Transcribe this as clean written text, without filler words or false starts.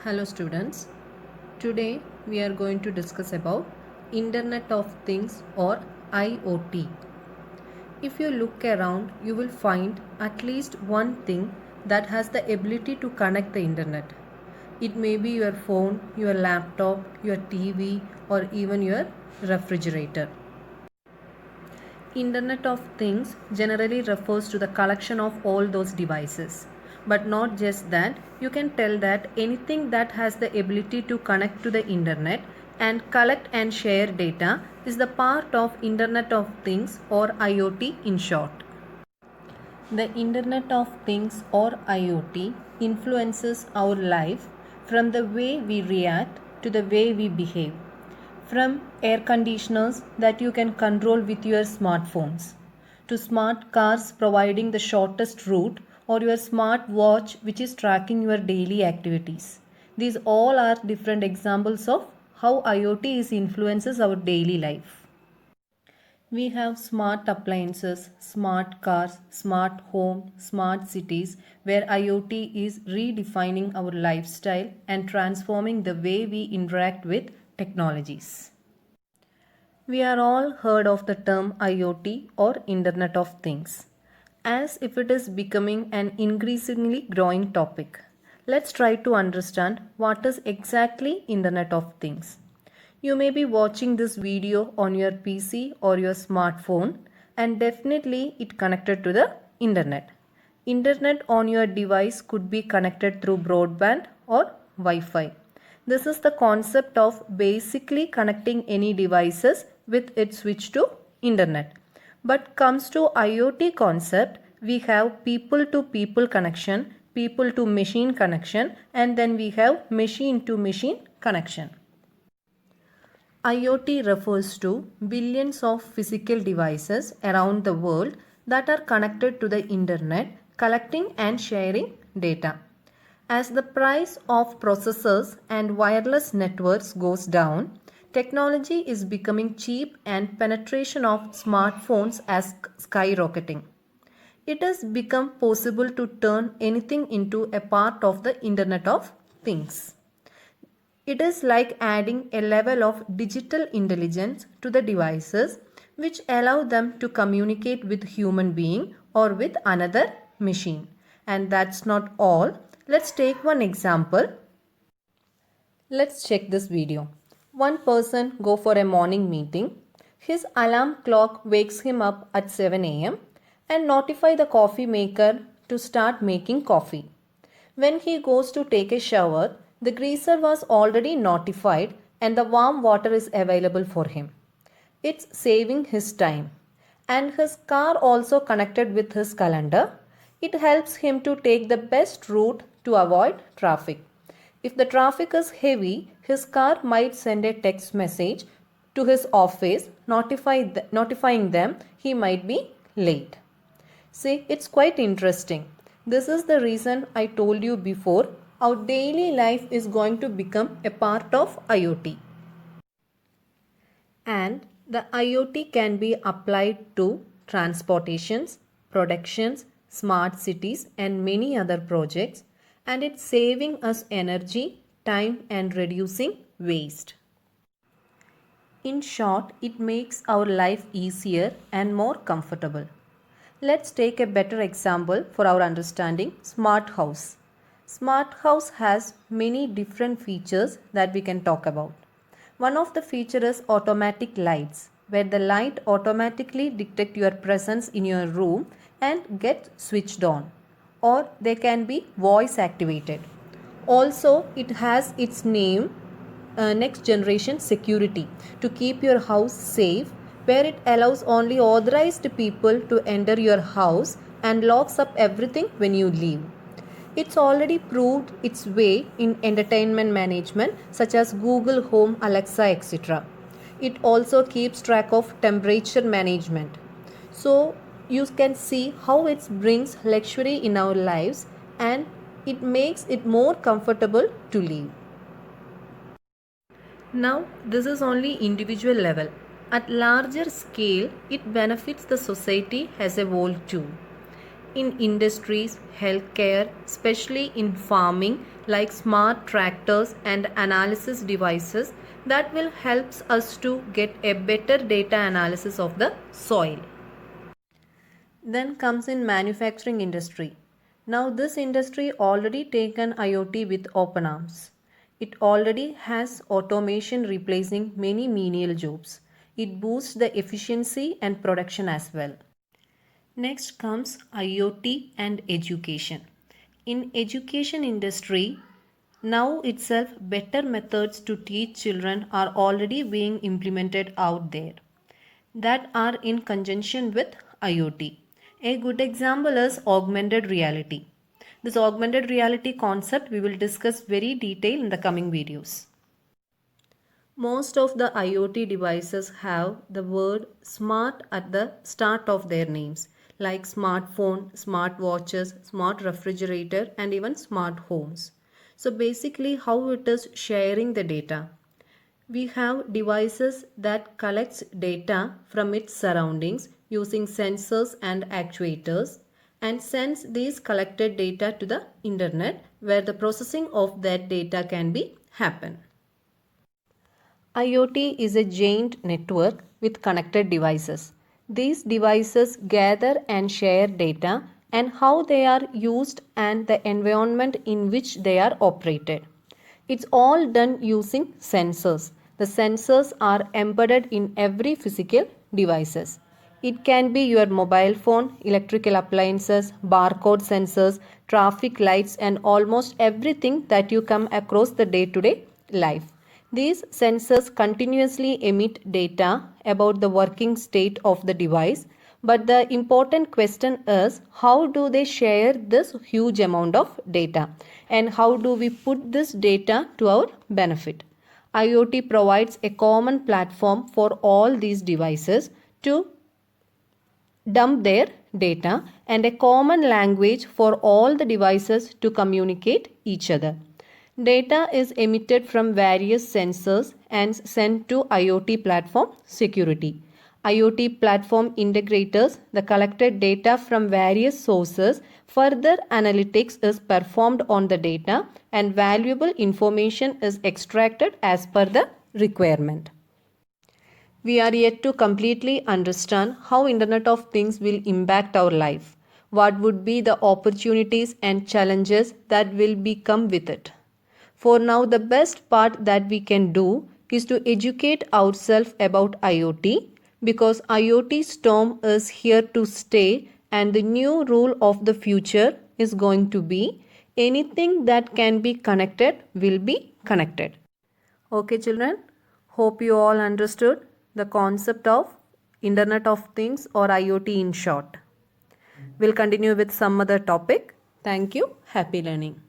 Hello students. Today we are going to discuss about Internet of Things or IoT. If you look around, you will find at least one thing that has the ability to connect the internet. It may be your phone, your laptop, your TV or even your refrigerator. Internet of Things generally refers to the collection of all those devices. But not just that, you can tell that anything that has the ability to connect to the internet and collect and share data is the part of Internet of Things or IoT in short. The Internet of Things or IoT influences our life from the way we react to the way we behave. From air conditioners that you can control with your smartphones, to smart cars providing the shortest route, or your smart watch which is tracking your daily activities. These all are different examples of how IoT influences our daily life. We have smart appliances, smart cars, smart home, smart cities where IoT is redefining our lifestyle and transforming the way we interact with technologies. We are all heard of the term IoT or Internet of Things as if it is becoming an increasingly growing topic. Let's try to understand what is exactly Internet of Things. You may be watching this video on your PC or your smartphone and definitely it connected to the internet. Internet on your device could be connected through broadband or Wi-Fi. This is the concept of basically connecting any devices with its switch to internet. But comes to IoT concept, we have people to people connection, people to machine connection, and then we have machine to machine connection. IoT refers to billions of physical devices around the world that are connected to the internet, collecting and sharing data. As the price of processors and wireless networks goes down, technology is becoming cheap and penetration of smartphones is skyrocketing. It has become possible to turn anything into a part of the Internet of Things. It is like adding a level of digital intelligence to the devices which allow them to communicate with human being or with another machine. And that's not all. Let's take one example. Let's check this video. One person go for a morning meeting. His alarm clock wakes him up at 7 a.m. and notify the coffee maker to start making coffee. When he goes to take a shower, the greaser was already notified and the warm water is available for him. It's saving his time. And his car also connected with his calendar. It helps him to take the best route to avoid traffic. If the traffic is heavy, his car might send a text message to his office notifying them he might be late. See, it's quite interesting. This is the reason I told you before, our daily life is going to become a part of IoT. And the IoT can be applied to transportations, productions, smart cities and many other projects, and it's saving us energy, time and reducing waste. In short, it makes our life easier and more comfortable. Let's take a better example for our understanding, smart house. Smart house has many different features that we can talk about. One of the features is automatic lights, where the light automatically detect your presence in your room and get switched on, or they can be voice activated. Also, it has its name next generation security to keep your house safe, where it allows only authorized people to enter your house and locks up everything when you leave. It's already proved its way in entertainment management such as Google Home, Alexa, etc. It also keeps track of temperature management. So you can see how it brings luxury in our lives and it makes it more comfortable to live. Now this is only individual level. At larger scale, it benefits the society as a whole too. in industries, healthcare, especially in farming, like smart tractors and analysis devices that will help us to get a better data analysis of the soil. Then comes in manufacturing industry. Now this industry already taken IoT with open arms. It already has automation replacing many menial jobs. It boosts the efficiency and production as well. Next comes IoT and education. In education industry, now itself better methods to teach children are already being implemented out there that are in conjunction with IoT. A good example is augmented reality. This augmented reality concept we will discuss very detail in the coming videos. Most of the IoT devices have the word smart at the start of their names, like smartphone, smart watches, smart refrigerator, and even smart homes. So basically how it is sharing the data. We have devices that collects data from its surroundings using sensors and actuators and sends these collected data to the internet where the processing of that data can be happen. IoT is a giant network with connected devices. These devices gather and share data and how they are used and the environment in which they are operated. It's all done using sensors. The sensors are embedded in every physical devices. It can be your mobile phone, electrical appliances, barcode sensors, traffic lights and almost everything that you come across the day-to-day life. These sensors continuously emit data about the working state of the device, but the important question is how do they share this huge amount of data and how do we put this data to our benefit? IoT provides a common platform for all these devices to dump their data and a common language for all the devices to communicate each other. Data is emitted from various sensors and sent to IoT platform security. IoT platform integrators the collected data from various sources. Further analytics is performed on the data and valuable information is extracted as per the requirement. We are yet to completely understand how Internet of Things will impact our life. What would be the opportunities and challenges that will come with it? For now, the best part that we can do is to educate ourselves about IoT because IoT storm is here to stay and the new rule of the future is going to be anything that can be connected will be connected. Okay children, hope you all understood the concept of Internet of Things or IoT in short. We'll continue with some other topic. Thank you. Happy learning.